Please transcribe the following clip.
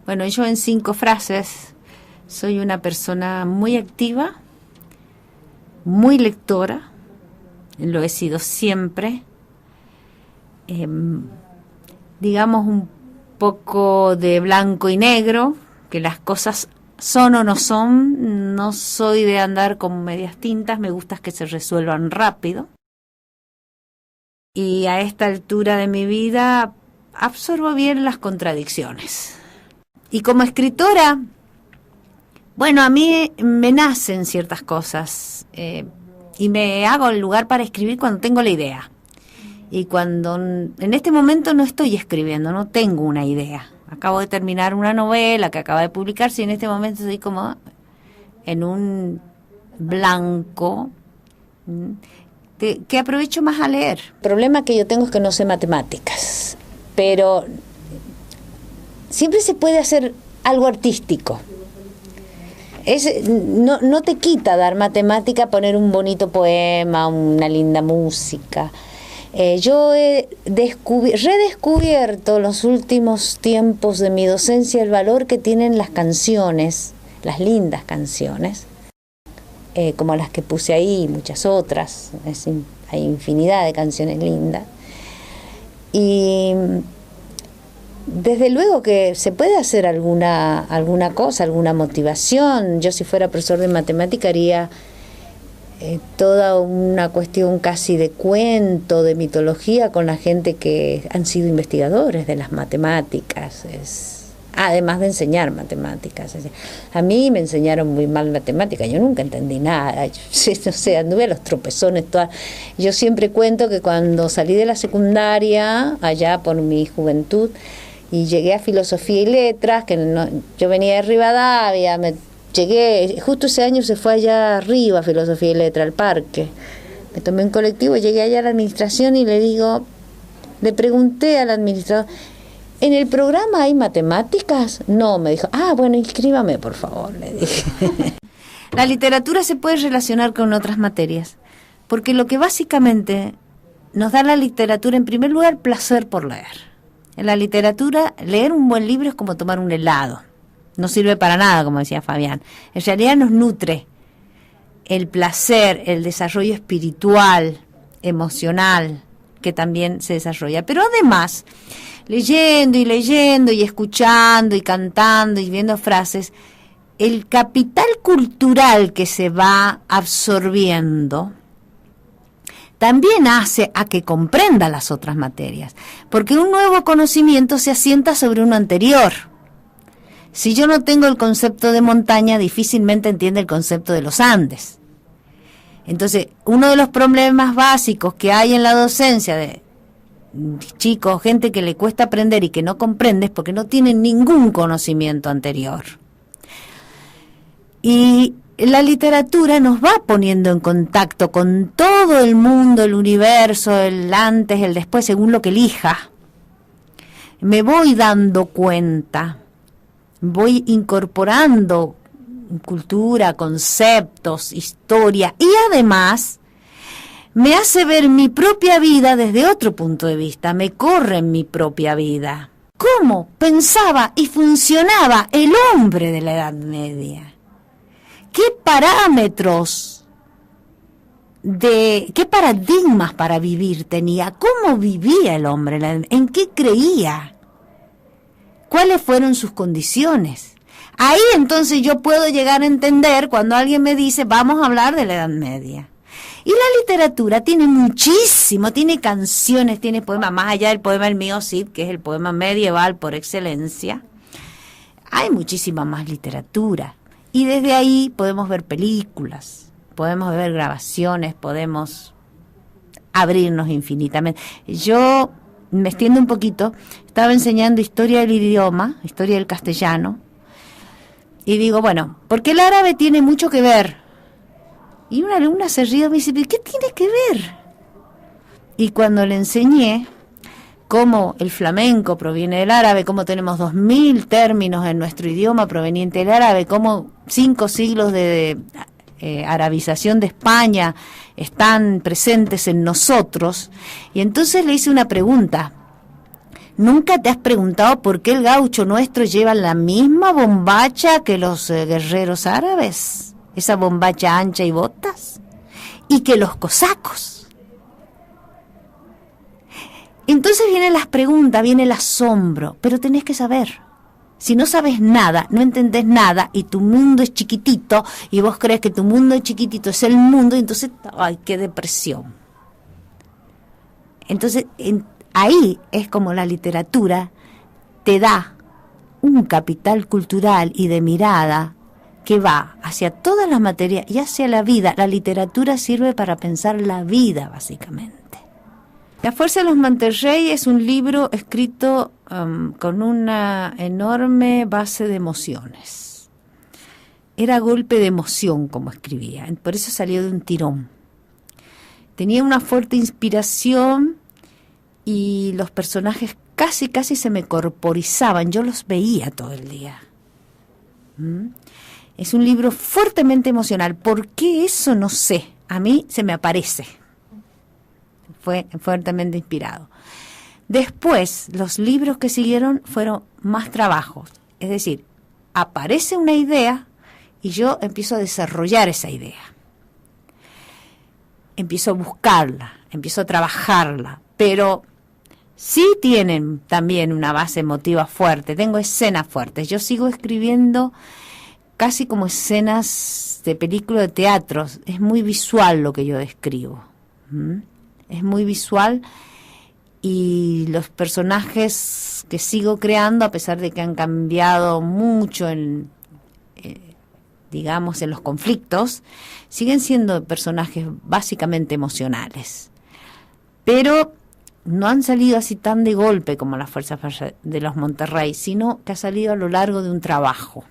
Bueno, yo en 5 frases soy una persona muy activa, muy lectora, lo he sido siempre, digamos un poco de blanco y negro, que las cosas son o no son, no soy de andar con medias tintas, me gusta que se resuelvan rápido. Y a esta altura de mi vida absorbo bien las contradicciones. Y como escritora, bueno, a mí me nacen ciertas cosas y me hago el lugar para escribir cuando tengo la idea. Y cuando en este momento no estoy escribiendo, no tengo una idea. Acabo de terminar una novela que acaba de publicarse y en este momento estoy como en un blanco que aprovecho más a leer. El problema que yo tengo es que no sé matemáticas, pero siempre se puede hacer algo artístico. No te quita dar matemática, poner un bonito poema, una linda música. Yo he redescubierto los últimos tiempos de mi docencia el valor que tienen las canciones, las lindas canciones, como las que puse ahí y muchas otras. Hay infinidad de canciones lindas. Y desde luego que se puede hacer alguna cosa, alguna motivación. Yo si fuera profesor de matemática haría toda una cuestión casi de cuento, de mitología con la gente que han sido investigadores de las matemáticas, además de enseñar matemáticas. A mí me enseñaron muy mal matemáticas, yo nunca entendí nada, anduve a los tropezones. Yo siempre cuento que cuando salí de la secundaria, allá por mi juventud, y llegué a Filosofía y Letras, yo venía de Rivadavia, llegué, justo ese año se fue allá arriba Filosofía y Letras, al parque. Me tomé un colectivo, llegué allá a la administración y le pregunté al administrador, ¿en el programa hay matemáticas? No, me dijo, bueno, inscríbame por favor, le dije. La literatura se puede relacionar con otras materias, porque lo que básicamente nos da la literatura, en primer lugar, placer por leer. En la literatura, leer un buen libro es como tomar un helado. No sirve para nada, como decía Fabián. En realidad nos nutre el placer, el desarrollo espiritual, emocional, que también se desarrolla. Pero además, leyendo y escuchando y cantando y viendo frases, el capital cultural que se va absorbiendo también hace a que comprenda las otras materias, porque un nuevo conocimiento se asienta sobre uno anterior. Si yo no tengo el concepto de montaña, difícilmente entiende el concepto de los Andes. Entonces, uno de los problemas básicos que hay en la docencia de chicos, gente que le cuesta aprender y que no comprende, es porque no tienen ningún conocimiento anterior. Y la literatura nos va poniendo en contacto con todo el mundo, el universo, el antes, el después, según lo que elija. Me voy dando cuenta, voy incorporando cultura, conceptos, historia, y además me hace ver mi propia vida desde otro punto de vista, me corre en mi propia vida. ¿Cómo pensaba y funcionaba el hombre de la Edad Media? ¿Qué parámetros, qué paradigmas para vivir tenía? ¿Cómo vivía el hombre? ¿En qué creía? ¿Cuáles fueron sus condiciones? Ahí entonces yo puedo llegar a entender cuando alguien me dice, vamos a hablar de la Edad Media. Y la literatura tiene muchísimo, tiene canciones, tiene poemas, más allá del poema El mío Cid, que es el poema medieval por excelencia. Hay muchísima más literatura. Y desde ahí podemos ver películas, podemos ver grabaciones, podemos abrirnos infinitamente. Yo me extiendo un poquito, estaba enseñando historia del idioma, historia del castellano, y digo, bueno, porque el árabe tiene mucho que ver. Y una alumna se ríe y me dice, ¿qué tiene que ver? Y cuando le enseñé cómo el flamenco proviene del árabe, cómo tenemos 2000 términos en nuestro idioma proveniente del árabe, cómo 5 siglos de arabización de España están presentes en nosotros. Y entonces le hice una pregunta. ¿Nunca te has preguntado por qué el gaucho nuestro lleva la misma bombacha que los guerreros árabes? Esa bombacha ancha y botas. Y que los cosacos. Entonces vienen las preguntas, viene el asombro, pero tenés que saber. Si no sabes nada, no entendés nada y tu mundo es chiquitito y vos crees que tu mundo es chiquitito, es el mundo, y entonces, ¡ay, qué depresión! Entonces, ahí es como la literatura te da un capital cultural y de mirada que va hacia todas las materias y hacia la vida. La literatura sirve para pensar la vida, básicamente. La fuerza de los Monterrey es un libro escrito con una enorme base de emociones. Era golpe de emoción como escribía, por eso salió de un tirón. Tenía una fuerte inspiración y los personajes casi se me corporizaban, yo los veía todo el día. Es un libro fuertemente emocional. ¿Por qué eso? No sé. A mí se me aparece. Fue fuertemente inspirado. Después, los libros que siguieron fueron más trabajos. Es decir, aparece una idea y yo empiezo a desarrollar esa idea. Empiezo a buscarla, empiezo a trabajarla, pero sí tienen también una base emotiva fuerte. Tengo escenas fuertes. Yo sigo escribiendo casi como escenas de película de teatro. Es muy visual lo que yo describo. Es muy visual y los personajes que sigo creando, a pesar de que han cambiado mucho digamos, en los conflictos, siguen siendo personajes básicamente emocionales. Pero no han salido así tan de golpe como las fuerzas de los Monterrey, sino que ha salido a lo largo de un trabajo.